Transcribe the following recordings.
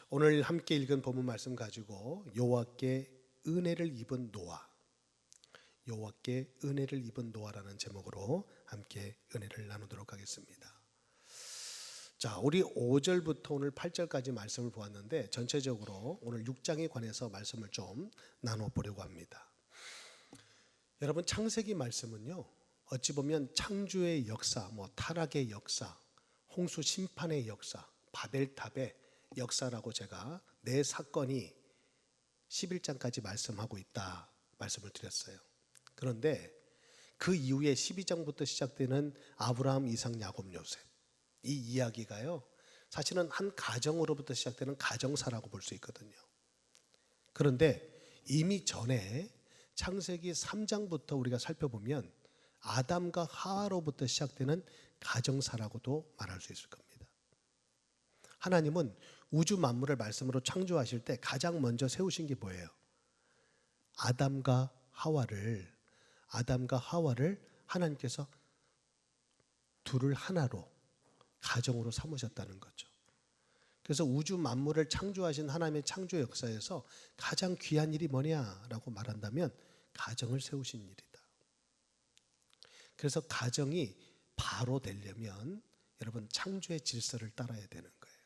오늘 함께 읽은 본문 말씀 가지고 여호와께 은혜를 입은 노아, 여호와께 은혜를 입은 노아라는 제목으로 함께 은혜를 나누도록 하겠습니다. 자, 우리 5절부터 오늘 8절까지 말씀을 보았는데 전체적으로 오늘 6장에 관해서 말씀을 좀 나눠보려고 합니다. 여러분, 창세기 말씀은요, 어찌 보면 창조의 역사, 타락의 역사, 홍수 심판의 역사, 바벨탑의 역사라고 제가 네 사건이 11장까지 말씀하고 있다 말씀을 드렸어요. 그런데 그 이후에 12장부터 시작되는 아브라함, 이삭, 야곱, 요셉, 이 이야기가요, 사실은 한 가정으로부터 시작되는 가정사라고 볼 수 있거든요. 그런데 이미 전에 창세기 3장부터 우리가 살펴보면 아담과 하와로부터 시작되는 가정사라고도 말할 수 있을 겁니다. 하나님은 우주 만물을 말씀으로 창조하실 때 가장 먼저 세우신 게 뭐예요? 아담과 하와를 하나님께서 둘을 하나로 가정으로 삼으셨다는 거죠. 그래서 우주 만물을 창조하신 하나님의 창조 역사에서 가장 귀한 일이 뭐냐라고 말한다면 가정을 세우신 일이다. 그래서 가정이 바로 되려면 여러분 창조의 질서를 따라야 되는 거예요.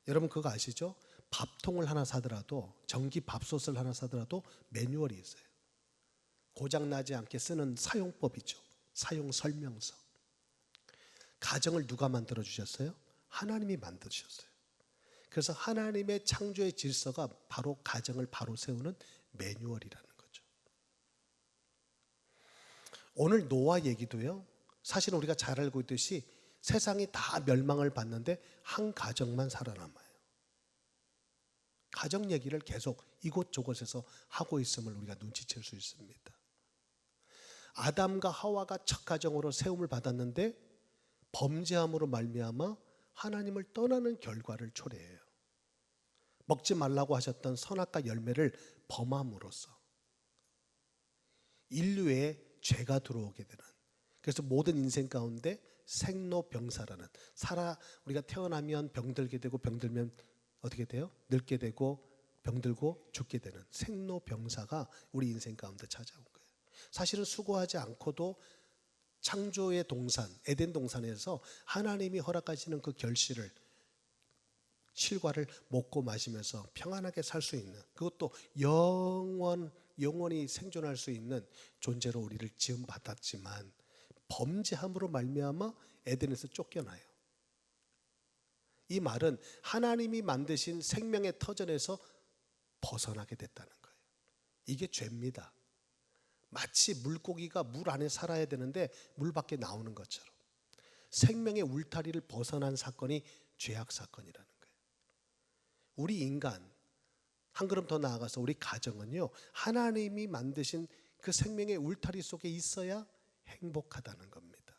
여러분 그거 아시죠? 밥통을 하나 사더라도, 전기 밥솥을 하나 사더라도 매뉴얼이 있어요. 고장나지 않게 쓰는 사용법이죠. 사용 설명서. 가정을 누가 만들어 주셨어요? 하나님이 만드셨어요. 그래서 하나님의 창조의 질서가 바로 가정을 바로 세우는 매뉴얼이라는 거죠. 오늘 노아 얘기도요, 사실은 우리가 잘 알고 있듯이 세상이 다 멸망을 받는데 한 가정만 살아남아요. 가정 얘기를 계속 이곳저곳에서 하고 있음을 우리가 눈치챌 수 있습니다. 아담과 하와가 첫 가정으로 세움을 받았는데 범죄함으로 말미암아 하나님을 떠나는 결과를 초래해요. 먹지 말라고 하셨던 선악과 열매를 범함으로써 인류에 죄가 들어오게 되는, 그래서 모든 인생 가운데 생로병사라는, 우리가 태어나면 병들게 되고 병들면 어떻게 돼요? 늙게 되고 병들고 죽게 되는 생로병사가 우리 인생 가운데 찾아온 거예요. 사실은 수고하지 않고도 창조의 동산, 에덴 동산에서 하나님이 허락하시는 그 결실을, 실과를 먹고 마시면서 평안하게 살 수 있는, 그것도 영원히 생존할 수 있는 존재로 우리를 지음 받았지만 범죄함으로 말미암아 에덴에서 쫓겨나요. 이 말은 하나님이 만드신 생명의 터전에서 벗어나게 됐다는 거예요. 이게 죄입니다. 마치 물고기가 물 안에 살아야 되는데 물 밖에 나오는 것처럼 생명의 울타리를 벗어난 사건이 죄악 사건이라는 거예요. 우리 인간, 한 걸음 더 나아가서 우리 가정은요, 하나님이 만드신 그 생명의 울타리 속에 있어야 행복하다는 겁니다.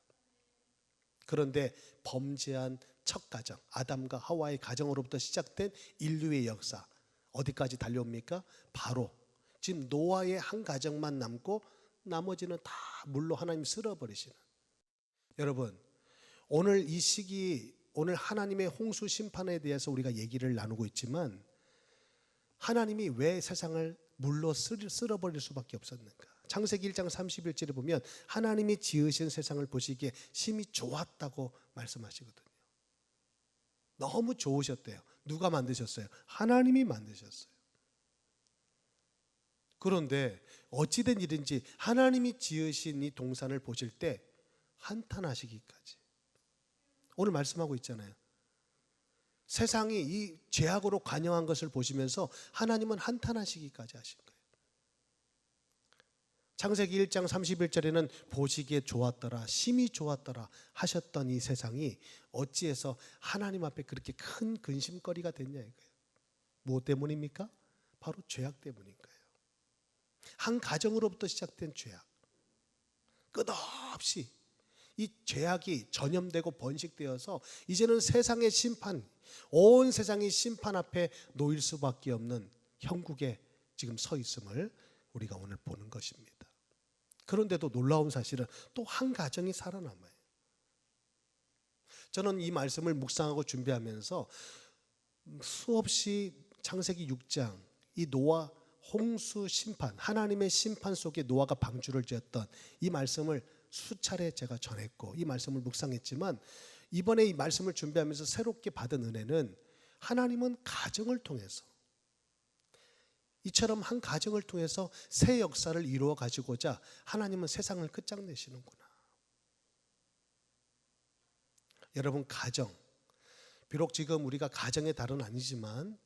그런데 범죄한 첫 가정, 아담과 하와의 가정으로부터 시작된 인류의 역사, 어디까지 달려옵니까? 바로 지금 노아의 한 가정만 남고 나머지는 다 물로 하나님이 쓸어버리시는. 여러분, 오늘 이 시기, 오늘 하나님의 홍수 심판에 대해서 우리가 얘기를 나누고 있지만 하나님이 왜 세상을 물로 쓸어버릴 수밖에 없었는가? 창세기 1장 31절에 보면 하나님이 지으신 세상을 보시기에 심히 좋았다고 말씀하시거든요. 너무 좋으셨대요. 누가 만드셨어요? 하나님이 만드셨어요. 그런데 어찌된 일인지 하나님이 지으신 이 동산을 보실 때 한탄하시기까지, 오늘 말씀하고 있잖아요. 세상이 이 죄악으로 관영한 것을 보시면서 하나님은 한탄하시기까지 하신 거예요. 창세기 1장 31절에는 보시기에 좋았더라, 심히 좋았더라 하셨던 이 세상이 어찌해서 하나님 앞에 그렇게 큰 근심거리가 됐냐 이거예요. 무엇 때문입니까? 바로 죄악 때문인 거예요. 한 가정으로부터 시작된 죄악, 끝없이 이 죄악이 전염되고 번식되어서 이제는 세상의 심판, 온 세상이 심판 앞에 놓일 수밖에 없는 형국에 지금 서 있음을 우리가 오늘 보는 것입니다. 그런데도 놀라운 사실은 또 한 가정이 살아남아요. 저는 이 말씀을 묵상하고 준비하면서 수없이 창세기 6장 이 노아 홍수 심판, 하나님의 심판 속에 노아가 방주를 지었던 이 말씀을 수차례 제가 전했고 이 말씀을 묵상했지만 이번에 이 말씀을 준비하면서 새롭게 받은 은혜는 하나님은 가정을 통해서 이처럼 한 가정을 통해서 새 역사를 이루어 가지고자 하나님은 세상을 끝장내시는구나. 여러분, 가정, 비록 지금 우리가 가정의 달은 아니지만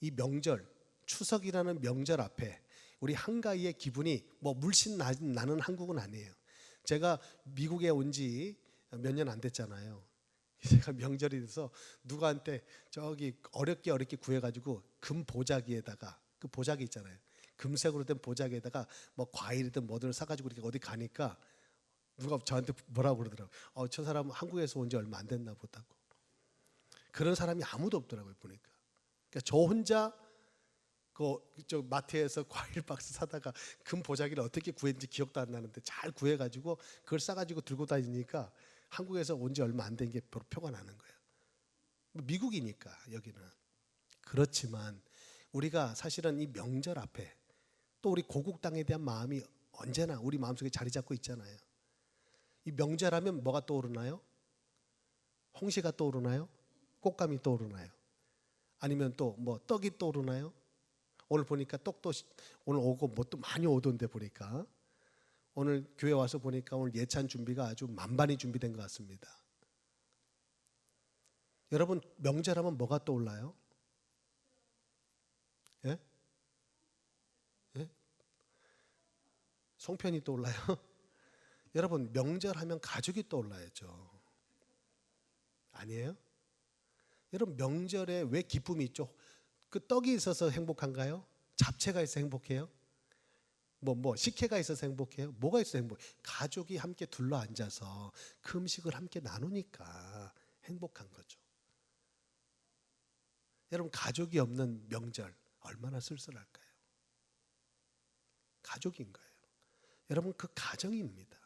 이 명절, 추석이라는 명절 앞에 우리 한가위의 기분이 뭐 물씬 나는 한국은 아니에요. 제가 미국에 온 지 몇 년 안 됐잖아요. 제가 명절이 돼서 누구한테 저기 어렵게 구해가지고 금 보자기에다가 그 보자기 있잖아요. 금색으로 된 보자기에다가 뭐 과일이든 뭐든 사가지고 이렇게 어디 가니까 누가 저한테 뭐라고 그러더라고요. 저 사람 한국에서 온 지 얼마 안 됐나 보다고. 그런 사람이 아무도 없더라고요, 보니까. 그러니까 저 혼자 저 마트에서 과일 박스 사다가 금 보자기를 어떻게 구했는지 기억도 안 나는데 잘 구해가지고 그걸 싸가지고 들고 다니니까 한국에서 온 지 얼마 안 된 게 표가 나는 거예요. 미국이니까 여기는. 그렇지만 우리가 사실은 이 명절 앞에 또 우리 고국 땅에 대한 마음이 언제나 우리 마음속에 자리 잡고 있잖아요. 이 명절하면 뭐가 떠오르나요? 홍시가 떠오르나요? 꽃감이 떠오르나요? 아니면 또 뭐 떡이 떠오르나요? 오늘 보니까 떡도 오늘 오고 뭐 또 많이 오던데 보니까 오늘 교회 와서 보니까 오늘 예찬 준비가 아주 만반히 준비된 것 같습니다. 여러분, 명절하면 뭐가 떠올라요? 예? 예? 송편이 떠올라요? 여러분, 명절하면 가족이 떠올라야죠. 아니에요? 여러분, 명절에 왜 기쁨이 있죠? 그 떡이 있어서 행복한가요? 잡채가 있어서 행복해요? 뭐 식혜가 있어서 행복해요? 뭐가 있어서 행복해요? 가족이 함께 둘러 앉아서 그 음식을 함께 나누니까 행복한 거죠. 여러분, 가족이 없는 명절 얼마나 쓸쓸할까요? 가족인 거예요. 여러분, 그 가정입니다.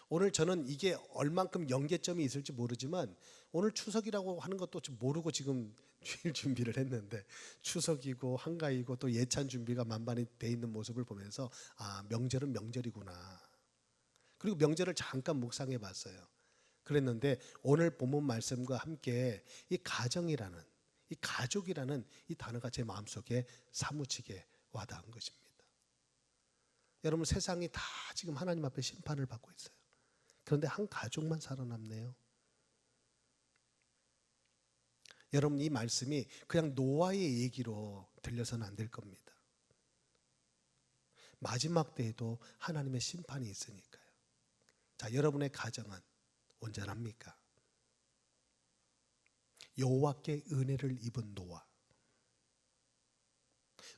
오늘 저는 이게 얼만큼 연계점이 있을지 모르지만 오늘 추석이라고 하는 것도 좀 모르고 지금 주일 준비를 했는데 추석이고 한가위고 또 예찬 준비가 만반히 돼 있는 모습을 보면서 명절은 명절이구나. 그리고 명절을 잠깐 묵상해 봤어요. 그랬는데 오늘 본문 말씀과 함께 이 가정이라는 이 가족이라는 이 단어가 제 마음속에 사무치게 와닿은 것입니다. 여러분, 세상이 다 지금 하나님 앞에 심판을 받고 있어요. 그런데 한 가족만 살아남네요. 여러분, 이 말씀이 그냥 노아의 얘기로 들려서는 안 될 겁니다. 마지막 때에도 하나님의 심판이 있으니까요. 자, 여러분의 가정은 온전합니까? 여호와께 은혜를 입은 노아.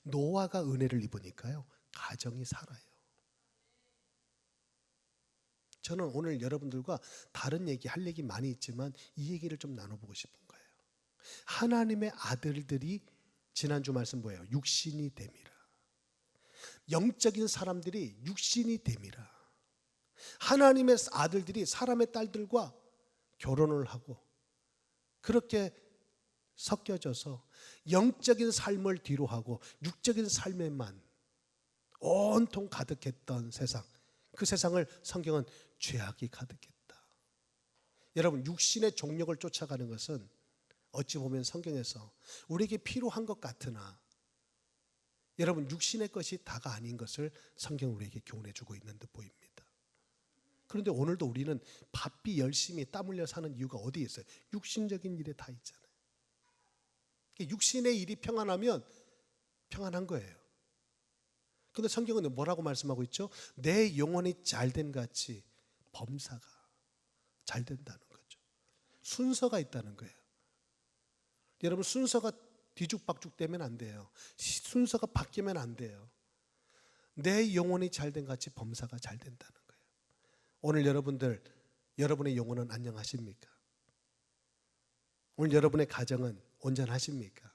노아가 은혜를 입으니까요, 가정이 살아요. 저는 오늘 여러분들과 다른 얘기, 할 얘기 많이 있지만 이 얘기를 좀 나눠보고 싶은 거예요. 하나님의 아들들이 지난주 말씀 뭐예요? 육신이 됨이라. 영적인 사람들이 육신이 됨이라. 하나님의 아들들이 사람의 딸들과 결혼을 하고 그렇게 섞여져서 영적인 삶을 뒤로 하고 육적인 삶에만 온통 가득했던 세상, 그 세상을 성경은 죄악이 가득했다. 여러분, 육신의 종력을 쫓아가는 것은 어찌 보면 성경에서 우리에게 필요한 것 같으나 여러분, 육신의 것이 다가 아닌 것을 성경은 우리에게 교훈해 주고 있는 듯 보입니다. 그런데 오늘도 우리는 바삐 열심히 땀 흘려 사는 이유가 어디에 있어요? 육신적인 일에 다 있잖아요. 육신의 일이 평안하면 평안한 거예요. 그런데 성경은 뭐라고 말씀하고 있죠? 내 영혼이 잘됨 같이 범사가 잘 된다는 거죠. 순서가 있다는 거예요. 여러분, 순서가 뒤죽박죽 되면 안 돼요. 순서가 바뀌면 안 돼요. 내 영혼이 잘된 같이 범사가 잘 된다는 거예요. 오늘 여러분들, 여러분의 영혼은 안녕하십니까? 오늘 여러분의 가정은 온전하십니까?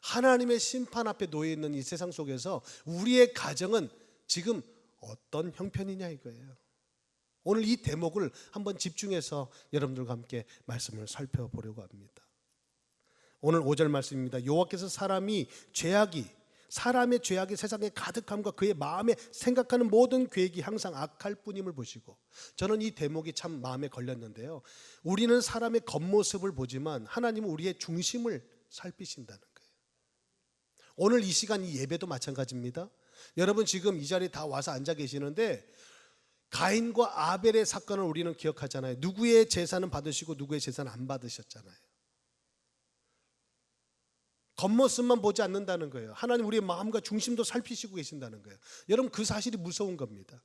하나님의 심판 앞에 놓여 있는 이 세상 속에서 우리의 가정은 지금 어떤 형편이냐 이거예요. 오늘 이 대목을 한번 집중해서 여러분들과 함께 말씀을 살펴보려고 합니다. 오늘 5절 말씀입니다. 여호와께서 사람의 죄악이 세상에 가득함과 그의 마음에 생각하는 모든 계획이 항상 악할 뿐임을 보시고. 저는 이 대목이 참 마음에 걸렸는데요. 우리는 사람의 겉모습을 보지만 하나님은 우리의 중심을 살피신다는 거예요. 오늘 이 시간 이 예배도 마찬가지입니다. 여러분 지금 이 자리에 다 와서 앉아 계시는데 가인과 아벨의 사건을 우리는 기억하잖아요. 누구의 제사는 받으시고 누구의 제사는 안 받으셨잖아요. 겉모습만 보지 않는다는 거예요. 하나님 우리의 마음과 중심도 살피시고 계신다는 거예요. 여러분 그 사실이 무서운 겁니다.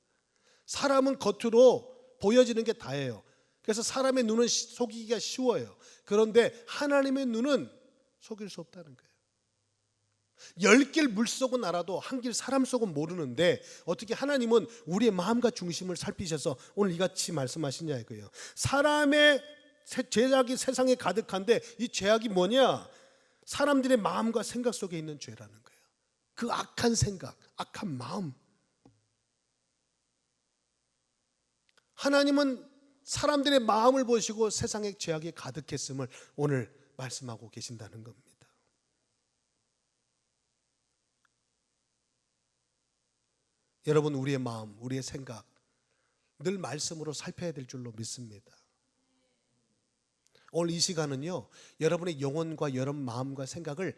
사람은 겉으로 보여지는 게 다예요. 그래서 사람의 눈은 속이기가 쉬워요. 그런데 하나님의 눈은 속일 수 없다는 거예요. 10길 물속은 알아도 한 길 사람 속은 모르는데 어떻게 하나님은 우리의 마음과 중심을 살피셔서 오늘 이같이 말씀하시냐 이거예요. 사람의 죄악이 세상에 가득한데 이 죄악이 뭐냐? 사람들의 마음과 생각 속에 있는 죄라는 거예요. 그 악한 생각, 악한 마음. 하나님은 사람들의 마음을 보시고 세상에 죄악이 가득했음을 오늘 말씀하고 계신다는 겁니다. 여러분 우리의 마음, 우리의 생각 늘 말씀으로 살펴야 될 줄로 믿습니다. 오늘 이 시간은요, 여러분의 영혼과 여러분 마음과 생각을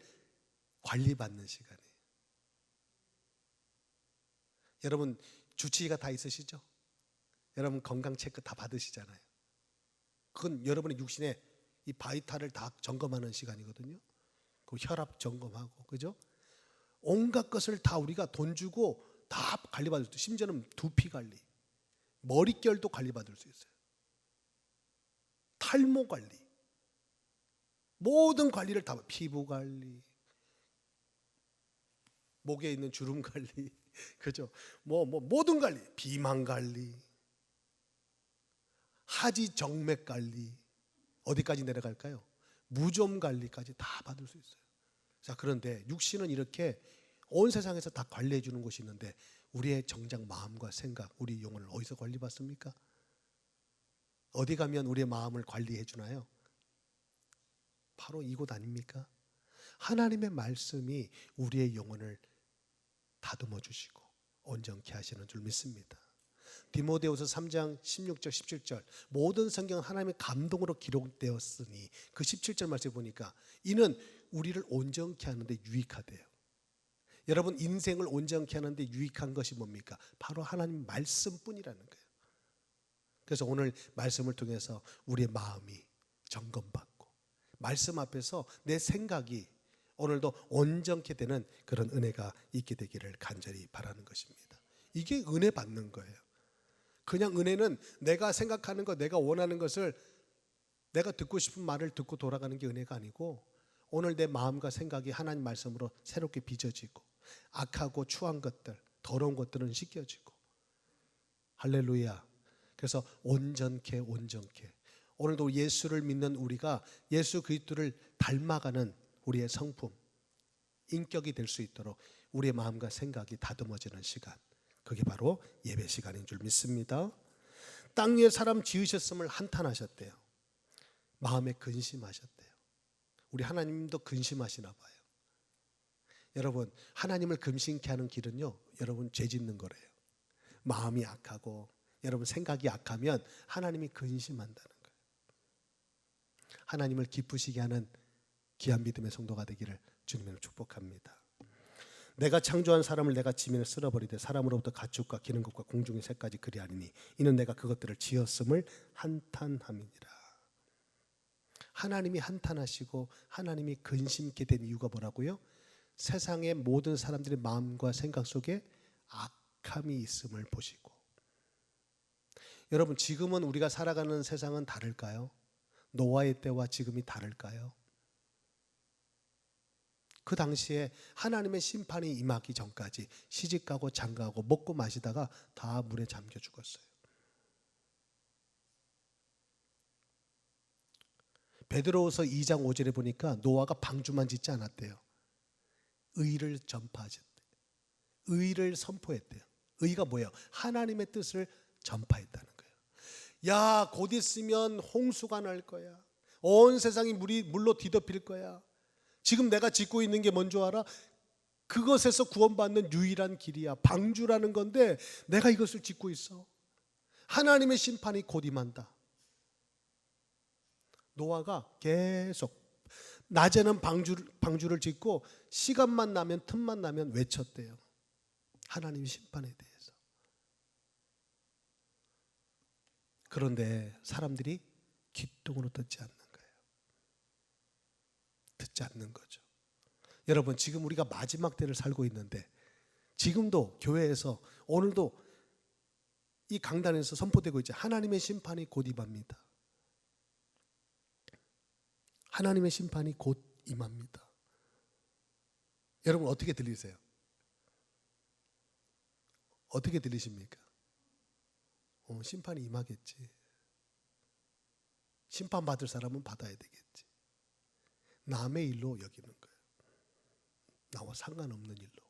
관리받는 시간이에요. 여러분 주치의가 다 있으시죠? 여러분 건강 체크 다 받으시잖아요. 그건 여러분의 육신의 이 바이탈을 다 점검하는 시간이거든요. 그 혈압 점검하고, 그죠? 온갖 것을 다 우리가 돈 주고 다 관리받을 수 있어요. 심지어는 두피 관리, 머릿결도 관리받을 수 있어요. 탈모 관리, 모든 관리를 다, 피부 관리, 목에 있는 주름 관리, 그죠? 모든 관리, 비만 관리, 하지 정맥 관리, 어디까지 내려갈까요? 무좀 관리까지 다 받을 수 있어요. 자, 그런데 육신은 이렇게 온 세상에서 다 관리해 주는 곳이 있는데 우리의 정작 마음과 생각, 우리 영혼을 어디서 관리받습니까? 어디 가면 우리의 마음을 관리해 주나요? 바로 이곳 아닙니까? 하나님의 말씀이 우리의 영혼을 다듬어 주시고 온전케 하시는 줄 믿습니다. 디모데후서 3장 16절 17절 모든 성경은 하나님의 감동으로 기록되었으니 그 17절 말씀에 보니까 이는 우리를 온전케 하는데 유익하대요. 여러분 인생을 온전케 하는데 유익한 것이 뭡니까? 바로 하나님 말씀뿐이라는 거예요. 그래서 오늘 말씀을 통해서 우리의 마음이 점검받고 말씀 앞에서 내 생각이 오늘도 온전케 되는 그런 은혜가 있게 되기를 간절히 바라는 것입니다. 이게 은혜 받는 거예요. 그냥 은혜는 내가 생각하는 것, 내가 원하는 것을, 내가 듣고 싶은 말을 듣고 돌아가는 게 은혜가 아니고 오늘 내 마음과 생각이 하나님 말씀으로 새롭게 빚어지고 악하고 추한 것들, 더러운 것들은 씻겨지고, 할렐루야. 그래서 온전케 오늘도 예수를 믿는 우리가 예수 그리스도를 닮아가는 우리의 성품, 인격이 될 수 있도록 우리의 마음과 생각이 다듬어지는 시간, 그게 바로 예배 시간인 줄 믿습니다. 땅 위에 사람 지으셨음을 한탄하셨대요. 마음에 근심하셨대요. 우리 하나님도 근심하시나 봐요. 여러분 하나님을 근심케 하는 길은요, 여러분 죄 짓는 거래요. 마음이 악하고 여러분 생각이 악하면 하나님이 근심한다는 거예요. 하나님을 기쁘시게 하는 귀한 믿음의 성도가 되기를 주님으로 축복합니다. 내가 창조한 사람을 내가 지면에 쓸어버리되 사람으로부터 가축과 기는 것과 공중의 새까지 그리하리니 이는 내가 그것들을 지었음을 한탄함이니라. 하나님이 한탄하시고 하나님이 근심케 된 이유가 뭐라고요? 세상의 모든 사람들의 마음과 생각 속에 악함이 있음을 보시고. 여러분 지금은 우리가 살아가는 세상은 다를까요? 노아의 때와 지금이 다를까요? 그 당시에 하나님의 심판이 임하기 전까지 시집가고 장가가고 먹고 마시다가 다 물에 잠겨 죽었어요. 베드로후서 2장 5절에 보니까 노아가 방주만 짓지 않았대요. 의를 전파하셨대요. 의를 선포했대요. 의가 뭐예요? 하나님의 뜻을 전파했다는 거예요. 야, 곧 있으면 홍수가 날 거야. 온 세상이 물로 뒤덮일 거야. 지금 내가 짓고 있는 게 뭔 줄 알아? 그것에서 구원받는 유일한 길이야. 방주라는 건데 내가 이것을 짓고 있어. 하나님의 심판이 곧 임한다. 노아가 계속 낮에는 방주를 짓고 시간만 나면, 틈만 나면 외쳤대요. 하나님의 심판에 대해서. 그런데 사람들이 귀뚱으로 듣지 않는 거예요. 듣지 않는 거죠. 여러분, 지금 우리가 마지막 때를 살고 있는데 지금도 교회에서, 오늘도 이 강단에서 선포되고 있죠. 하나님의 심판이 곧 임합니다. 하나님의 심판이 곧 임합니다. 여러분, 어떻게 들리세요? 어떻게 들리십니까? 심판이 임하겠지. 심판받을 사람은 받아야 되겠지. 남의 일로 여기는 거예요. 나와 상관없는 일로.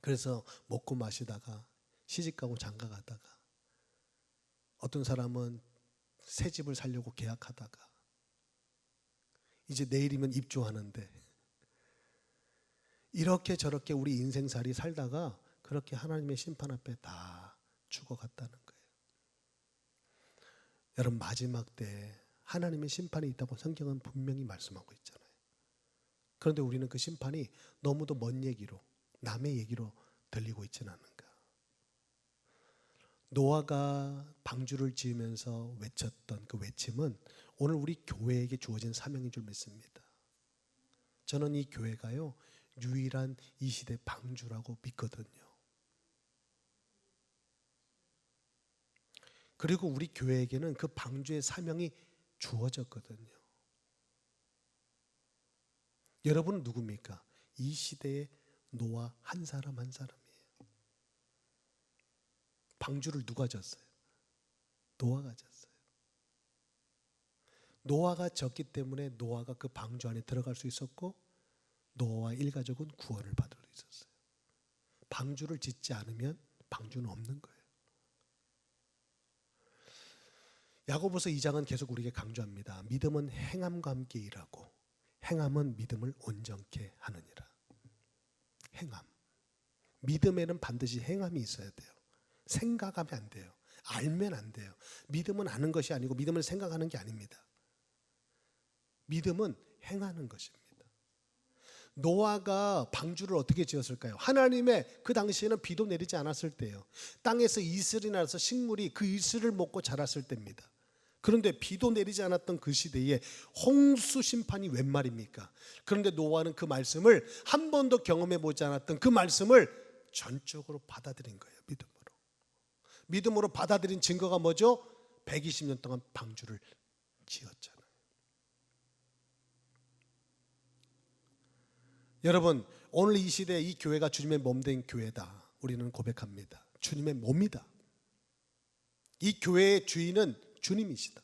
그래서 먹고 마시다가 시집가고 장가가다가, 어떤 사람은 새 집을 살려고 계약하다가 이제 내일이면 입주하는데, 이렇게 저렇게 우리 인생살이 살다가 그렇게 하나님의 심판 앞에 다 죽어갔다는 거예요. 여러분, 마지막 때 하나님의 심판이 있다고 성경은 분명히 말씀하고 있잖아요. 그런데 우리는 그 심판이 너무도 먼 얘기로, 남의 얘기로 들리고 있지는 않은가. 노아가 방주를 지으면서 외쳤던 그 외침은 오늘 우리 교회에게 주어진 사명인 줄 믿습니다. 저는 이 교회가요, 유일한 이 시대 방주라고 믿거든요. 그리고 우리 교회에게는 그 방주의 사명이 주어졌거든요. 여러분은 누굽니까? 이 시대의 노아 한 사람 한 사람이에요. 방주를 누가 졌어요? 노아가 졌어요. 노아가 졌기 때문에 노아가 그 방주 안에 들어갈 수 있었고, 노아와 일가족은 구원을 받을 수 있었어요. 방주를 짓지 않으면 방주는 없는 거예요. 야고보서 2장은 계속 우리에게 강조합니다. 믿음은 행함과 함께 일하고 행함은 믿음을 온전케 하느니라. 행함. 믿음에는 반드시 행함이 있어야 돼요. 생각하면 안 돼요. 알면 안 돼요. 믿음은 아는 것이 아니고 믿음을 생각하는 게 아닙니다. 믿음은 행하는 것입니다. 노아가 방주를 어떻게 지었을까요? 하나님의, 그 당시에는 비도 내리지 않았을 때예요. 땅에서 이슬이 나서 식물이 그 이슬을 먹고 자랐을 때입니다. 그런데 비도 내리지 않았던 그 시대에 홍수 심판이 웬 말입니까? 그런데 노아는 그 말씀을 한 번도 경험해 보지 않았던 그 말씀을 전적으로 받아들인 거예요. 믿음으로 받아들인 증거가 뭐죠? 120년 동안 방주를 지었잖아요. 여러분, 오늘 이 시대에 이 교회가 주님의 몸된 교회다. 우리는 고백합니다. 주님의 몸이다. 이 교회의 주인은 주님이시다.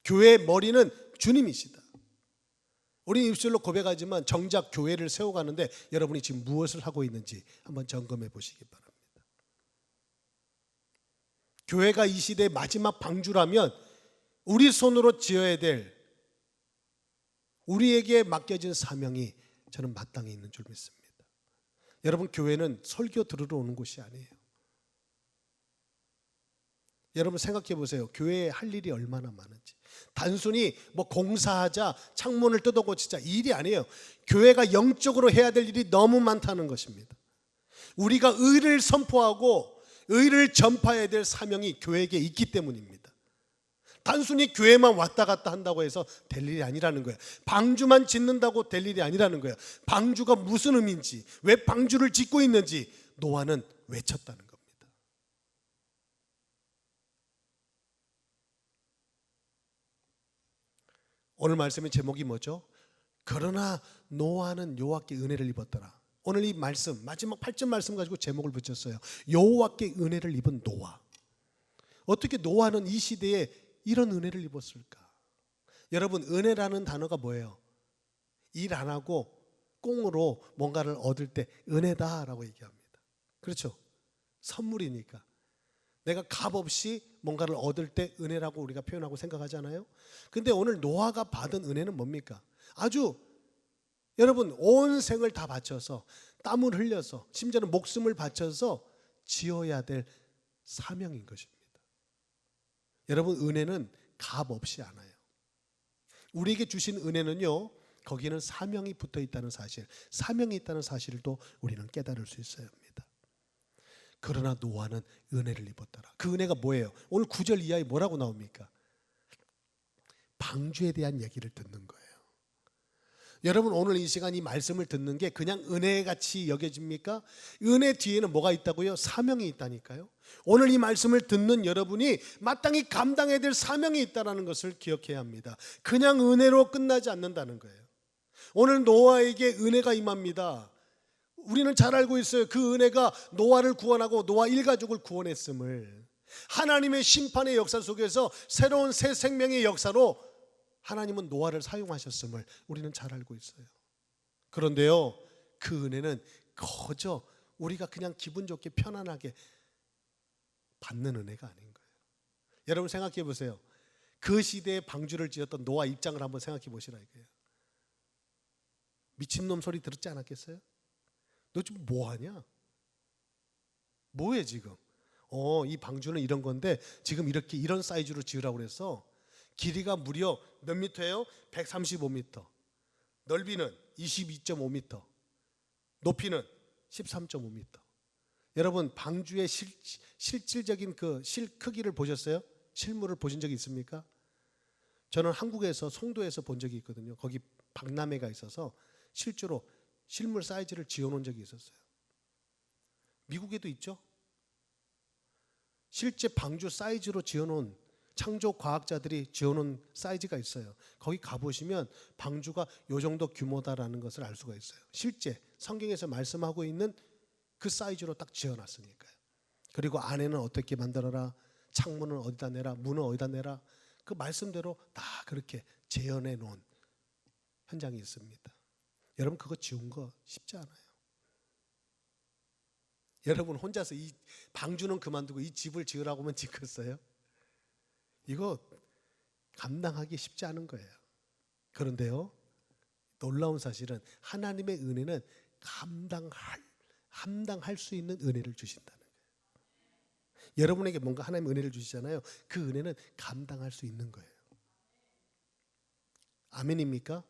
교회의 머리는 주님이시다. 우리 입술로 고백하지만 정작 교회를 세워가는데 여러분이 지금 무엇을 하고 있는지 한번 점검해 보시기 바랍니다. 교회가 이 시대의 마지막 방주라면 우리 손으로 지어야 될, 우리에게 맡겨진 사명이 저는 마땅히 있는 줄 믿습니다. 여러분, 교회는 설교 들으러 오는 곳이 아니에요. 여러분 생각해 보세요. 교회에 할 일이 얼마나 많은지. 단순히 뭐 공사하자, 창문을 뜯어 고치자, 이 일이 아니에요. 교회가 영적으로 해야 될 일이 너무 많다는 것입니다. 우리가 의를 선포하고 의를 전파해야 될 사명이 교회에게 있기 때문입니다. 단순히 교회만 왔다 갔다 한다고 해서 될 일이 아니라는 거예요. 방주만 짓는다고 될 일이 아니라는 거예요. 방주가 무슨 의미인지, 왜 방주를 짓고 있는지 노아는 외쳤다는 겁니다. 오늘 말씀의 제목이 뭐죠? 그러나 노아는 여호와께 은혜를 입었더라. 오늘 이 말씀, 마지막 8절 말씀 가지고 제목을 붙였어요. 여호와께 은혜를 입은 노아. 어떻게 노아는 이 시대에 이런 은혜를 입었을까? 여러분, 은혜라는 단어가 뭐예요? 일 안 하고 꽁으로 뭔가를 얻을 때 은혜다라고 얘기합니다. 그렇죠? 선물이니까. 내가 값없이 뭔가를 얻을 때 은혜라고 우리가 표현하고 생각하잖아요. 근데 오늘 노아가 받은 은혜는 뭡니까? 아주 여러분 온 생을 다 바쳐서 땀을 흘려서 심지어는 목숨을 바쳐서 지어야 될 사명인 것입니다. 여러분 은혜는 값 없이 안 와요. 우리에게 주신 은혜는요, 거기는 사명이 붙어 있다는 사실, 사명이 있다는 사실을 또 우리는 깨달을 수 있어야 합니다. 그러나 노아는 은혜를 입었더라. 그 은혜가 뭐예요? 오늘 9절 이하에 뭐라고 나옵니까? 방주에 대한 얘기를 듣는 거예요. 여러분 오늘 이 시간 이 말씀을 듣는 게 그냥 은혜같이 여겨집니까? 은혜 뒤에는 뭐가 있다고요? 사명이 있다니까요. 오늘 이 말씀을 듣는 여러분이 마땅히 감당해야 될 사명이 있다는 것을 기억해야 합니다. 그냥 은혜로 끝나지 않는다는 거예요. 오늘 노아에게 은혜가 임합니다. 우리는 잘 알고 있어요. 그 은혜가 노아를 구원하고 노아 일가족을 구원했음을. 하나님의 심판의 역사 속에서 새로운 새 생명의 역사로 하나님은 노아를 사용하셨음을 우리는 잘 알고 있어요. 그런데요, 그 은혜는 거저 우리가 그냥 기분 좋게 편안하게 받는 은혜가 아닌 거예요. 여러분 생각해 보세요. 그 시대에 방주를 지었던 노아 입장을 한번 생각해 보시라 이거예요. 미친놈 소리 들었지 않았겠어요? 너 지금 뭐하냐? 뭐해 지금? 이 방주는 이런 건데 지금 이렇게 이런 사이즈로 지으라고 그랬어. 길이가 무려 몇 미터예요? 135m. 넓이는 22.5m. 높이는 13.5m. 여러분 방주의 실질적인 그 실 크기를 보셨어요? 실물을 보신 적이 있습니까? 저는 한국에서 송도에서 본 적이 있거든요. 거기 박람회가 있어서 실제로 실물 사이즈를 지어놓은 적이 있었어요. 미국에도 있죠. 실제 방주 사이즈로 지어놓은 창조 과학자들이 지어놓은 사이즈가 있어요. 거기 가보시면 방주가 이 정도 규모다라는 것을 알 수가 있어요. 실제 성경에서 말씀하고 있는 그 사이즈로 딱 지어놨으니까요. 그리고 안에는 어떻게 만들어라, 창문은 어디다 내라, 문은 어디다 내라, 그 말씀대로 다 그렇게 재현해 놓은 현장이 있습니다. 여러분 그거 지은 거 쉽지 않아요. 여러분 혼자서 이 방주는 그만두고 이 집을 지으라고 하면 짓겠어요? 이거 감당하기 쉽지 않은 거예요. 그런데요, 놀라운 사실은 하나님의 은혜는 감당할 수 있는 은혜를 주신다는 거예요. 여러분에게 뭔가 하나님 은혜를 주시잖아요. 그 은혜는 감당할 수 있는 거예요. 아멘입니까?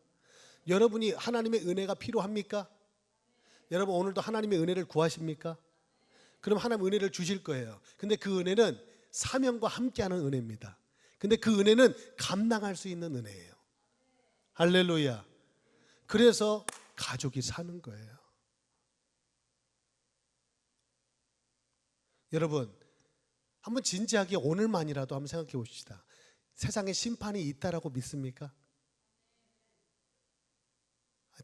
여러분이 하나님의 은혜가 필요합니까? 여러분 오늘도 하나님의 은혜를 구하십니까? 그럼 하나님 은혜를 주실 거예요. 근데 그 은혜는 사명과 함께하는 은혜입니다. 근데 그 은혜는 감당할 수 있는 은혜예요. 할렐루야. 그래서 가족이 사는 거예요. 여러분 한번 진지하게 오늘만이라도 한번 생각해 봅시다. 세상에 심판이 있다라고 믿습니까?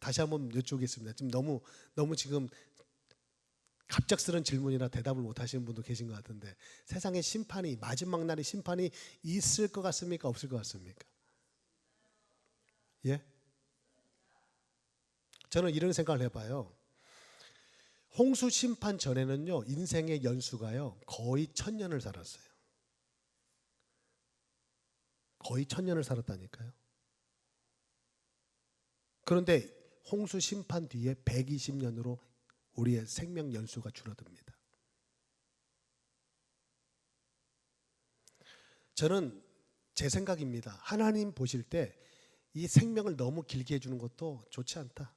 다시 한번 여쭤보겠습니다. 지금 너무 지금 갑작스러운 질문이라 대답을 못 하시는 분도 계신 것 같은데, 세상에 심판이, 마지막 날에 심판이 있을 것 같습니까? 없을 것 같습니까? 예? 저는 이런 생각을 해봐요. 홍수 심판 전에는요, 인생의 연수가요, 거의 1000년을 살았어요. 거의 1000년을 살았다니까요. 그런데 홍수 심판 뒤에 120년으로 우리의 생명 연수가 줄어듭니다. 저는 제 생각입니다. 하나님 보실 때 이 생명을 너무 길게 해주는 것도 좋지 않다.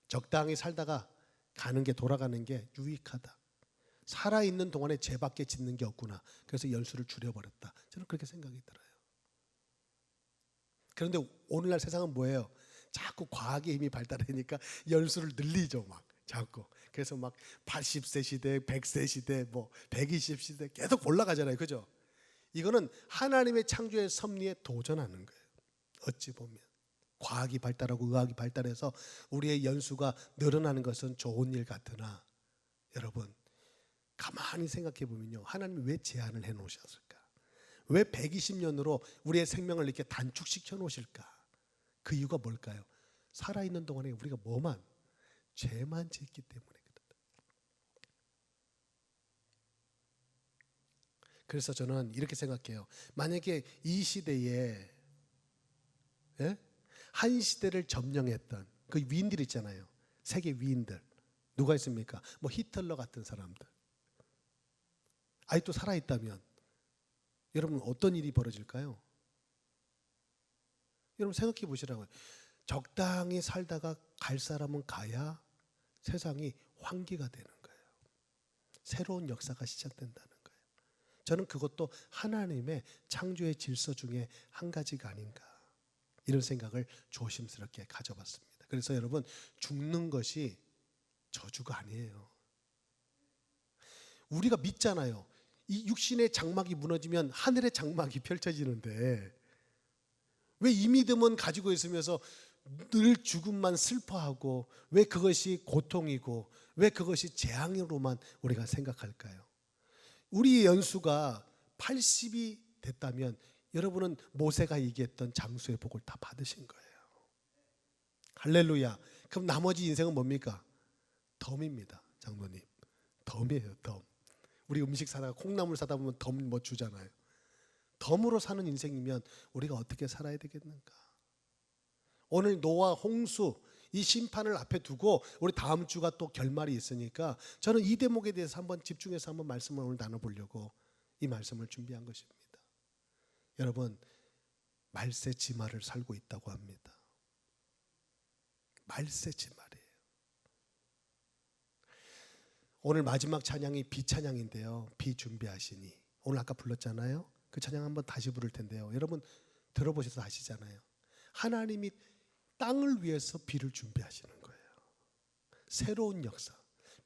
적당히 살다가 가는 게, 돌아가는 게 유익하다. 살아있는 동안에 죄밖에 짓는 게 없구나. 그래서 연수를 줄여버렸다. 저는 그렇게 생각이 들어요. 그런데 오늘날 세상은 뭐예요? 자꾸 과학의 힘이 발달하니까 연수를 늘리죠. 막 자꾸. 그래서 막 80세 시대, 100세 시대, 뭐 120시대 계속 올라가잖아요. 그죠? 이거는 하나님의 창조의 섭리에 도전하는 거예요. 어찌 보면 과학이 발달하고 의학이 발달해서 우리의 연수가 늘어나는 것은 좋은 일 같으나, 여러분 가만히 생각해 보면요, 하나님이 왜 제한을 해 놓으셨을까? 왜 120년으로 우리의 생명을 이렇게 단축시켜 놓으실까? 그 이유가 뭘까요? 살아있는 동안에 우리가 뭐만? 죄만 짓기 때문에. 그래서 저는 이렇게 생각해요. 만약에 이 시대에 한 시대를 점령했던 그 위인들 있잖아요. 세계 위인들. 누가 있습니까? 뭐 히틀러 같은 사람들. 아직도 살아있다면 여러분 어떤 일이 벌어질까요? 여러분 생각해 보시라고요. 적당히 살다가 갈 사람은 가야 세상이 환기가 되는 거예요. 새로운 역사가 시작된다는 거예요. 저는 그것도 하나님의 창조의 질서 중에 한 가지가 아닌가, 이런 생각을 조심스럽게 가져봤습니다. 그래서 여러분, 죽는 것이 저주가 아니에요. 우리가 믿잖아요. 이 육신의 장막이 무너지면 하늘의 장막이 펼쳐지는데 왜 이 믿음은 가지고 있으면서 늘 죽음만 슬퍼하고 왜 그것이 고통이고 왜 그것이 재앙으로만 우리가 생각할까요? 우리 연수가 80이 됐다면 여러분은 모세가 얘기했던 장수의 복을 다 받으신 거예요. 할렐루야. 그럼 나머지 인생은 뭡니까? 덤입니다. 장로님, 덤이에요. 덤. 우리 음식 사다가 콩나물 사다 보면 덤 뭐 주잖아요. 덤으로 사는 인생이면 우리가 어떻게 살아야 되겠는가? 오늘 노아, 홍수 이 심판을 앞에 두고 우리 다음 주가 또 결말이 있으니까 저는 이 대목에 대해서 한번 집중해서 한번 말씀을 오늘 나눠보려고 이 말씀을 준비한 것입니다. 여러분, 말세지마를 살고 있다고 합니다. 말세지마래요. 오늘 마지막 찬양이 비찬양인데요. 비 준비하시니. 오늘 아까 불렀잖아요. 그 찬양 한번 다시 부를 텐데요. 여러분 들어보셔서 아시잖아요. 하나님이 땅을 위해서 비를 준비하시는 거예요. 새로운 역사,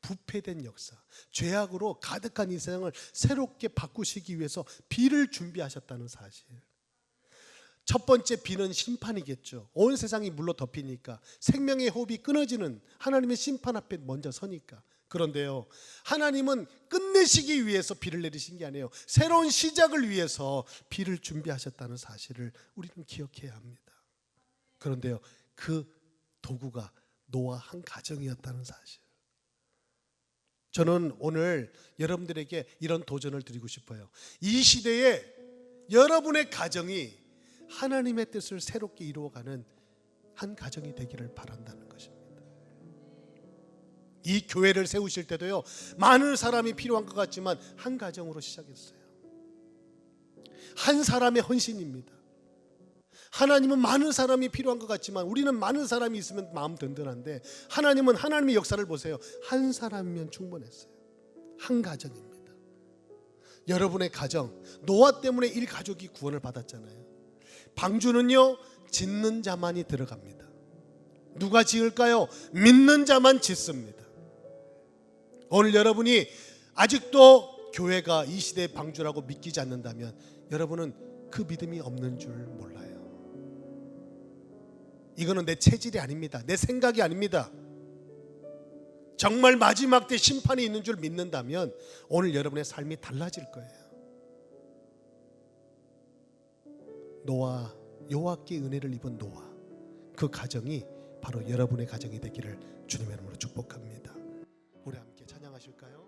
부패된 역사, 죄악으로 가득한 이 세상을 새롭게 바꾸시기 위해서 비를 준비하셨다는 사실. 첫 번째 비는 심판이겠죠. 온 세상이 물로 덮이니까 생명의 호흡이 끊어지는 하나님의 심판 앞에 먼저 서니까. 그런데요, 하나님은 끝내시기 위해서 비를 내리신 게 아니에요. 새로운 시작을 위해서 비를 준비하셨다는 사실을 우리는 기억해야 합니다. 그런데요, 그 도구가 노아 한 가정이었다는 사실. 저는 오늘 여러분들에게 이런 도전을 드리고 싶어요. 이 시대에 여러분의 가정이 하나님의 뜻을 새롭게 이루어가는 한 가정이 되기를 바란다는 것입니다. 이 교회를 세우실 때도요, 많은 사람이 필요한 것 같지만 한 가정으로 시작했어요. 한 사람의 헌신입니다. 하나님은 많은 사람이 필요한 것 같지만 우리는 많은 사람이 있으면 마음 든든한데 하나님은 하나님의 역사를 보세요. 한 사람이면 충분했어요. 한 가정입니다. 여러분의 가정, 노아 때문에 1가족이 구원을 받았잖아요. 방주는요, 짓는 자만이 들어갑니다. 누가 지을까요? 믿는 자만 짓습니다. 오늘 여러분이 아직도 교회가 이 시대의 방주라고 믿기지 않는다면 여러분은 그 믿음이 없는 줄 몰라요. 이거는 내 체질이 아닙니다. 내 생각이 아닙니다. 정말 마지막 때 심판이 있는 줄 믿는다면 오늘 여러분의 삶이 달라질 거예요. 노아, 여호와께 은혜를 입은 노아, 그 가정이 바로 여러분의 가정이 되기를 주님의 이름으로 축복합니다. 우리 함께 찬양하실까요?